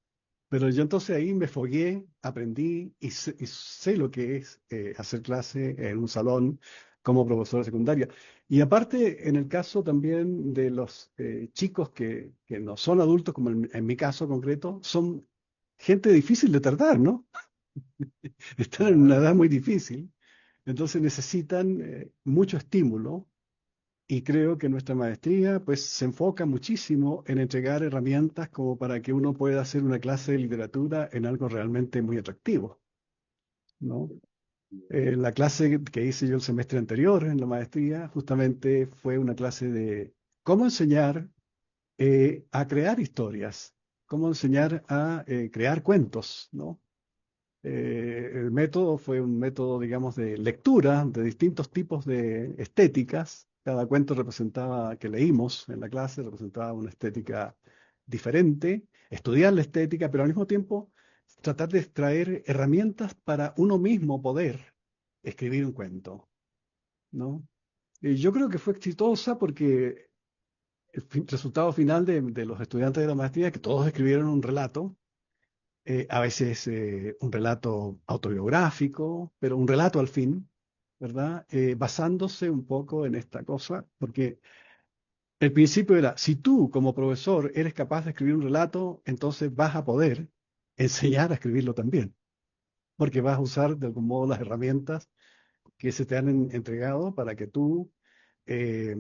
Speaker 2: Pero yo entonces ahí me fogué, aprendí y sé lo que es hacer clase en un salón como profesor de secundaria. Y aparte, en el caso también de los chicos que no son adultos, como en mi caso concreto, son gente difícil de tratar, ¿no? Están en una
Speaker 1: Claro,
Speaker 2: edad muy difícil, entonces necesitan mucho estímulo. Y creo que nuestra maestría pues se enfoca muchísimo en entregar herramientas como para que uno pueda hacer una clase de literatura en algo realmente muy atractivo, ¿no? La clase que hice yo el semestre anterior en la maestría justamente fue una clase de cómo enseñar a crear historias, cómo enseñar a crear cuentos, ¿no? El método fue un método, digamos, de lectura de distintos tipos de estéticas. Cada cuento representaba, que leímos en la clase, representaba una estética diferente. Estudiar la estética, pero al mismo tiempo tratar de extraer herramientas para uno mismo poder escribir un cuento, ¿no? Y yo creo que fue exitosa porque el resultado final de los estudiantes de la maestría es que todos escribieron un relato, a veces un relato autobiográfico, pero un relato al fin, ¿verdad? Basándose un poco en esta cosa, porque el principio era, si tú como profesor eres capaz de escribir un relato, entonces vas a poder enseñar a escribirlo también, porque vas a usar de algún modo las herramientas que se te han entregado para que tú eh,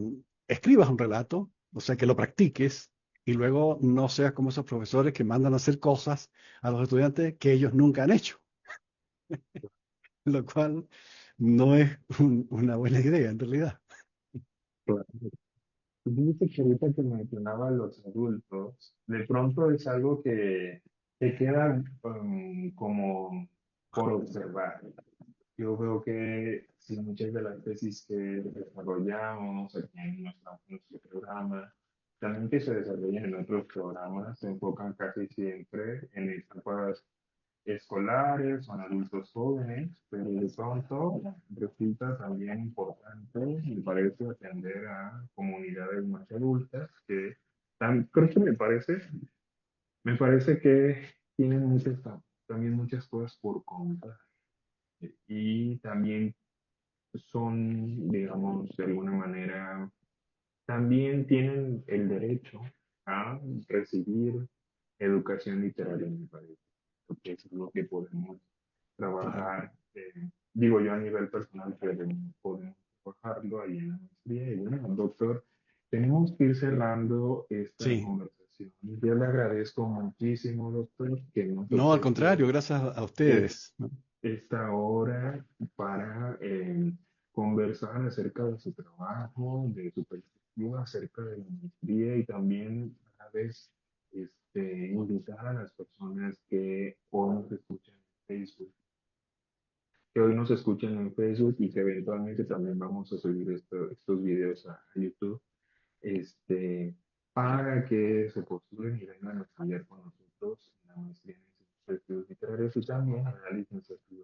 Speaker 2: escribas un relato, o sea, que lo practiques y luego no seas como esos profesores que mandan a hacer cosas a los estudiantes que ellos nunca han hecho, lo cual no es una buena idea en realidad.
Speaker 1: claro. Fíjate que ahorita que mencionaba a los adultos, de pronto es algo que queda como por observar. Yo veo que si muchas de las tesis que desarrollamos aquí en nuestro programa, también que se desarrollan en otros programas, se enfocan casi siempre en etapas escolares o en adultos jóvenes, pero de pronto resulta también importante, me parece, atender a comunidades más adultas que creo que me parece que tienen también muchas cosas por contar y también son, digamos, de alguna manera, también tienen el derecho a recibir educación literaria, me parece, porque eso es lo que podemos
Speaker 2: Claro.
Speaker 1: trabajar, digo yo a nivel personal, pero podemos trabajarlo ahí en la maestría. Y bueno, doctor, tenemos que ir cerrando esta
Speaker 2: Sí.
Speaker 1: conversación. Yo le agradezco muchísimo, doctor, que nos
Speaker 2: No, al
Speaker 1: ofreció
Speaker 2: contrario, gracias a
Speaker 1: es-
Speaker 2: ustedes, ¿no?
Speaker 1: esta hora para conversar acerca de su trabajo, de su perspectiva acerca de la maestría y también a la vez invitar a las personas que hoy nos escuchan en Facebook, y que eventualmente también vamos a subir estos videos a YouTube, este, para que se postulen y vengan a estudiar con nosotros en la maestría en estudios literarios y también en la licenciatura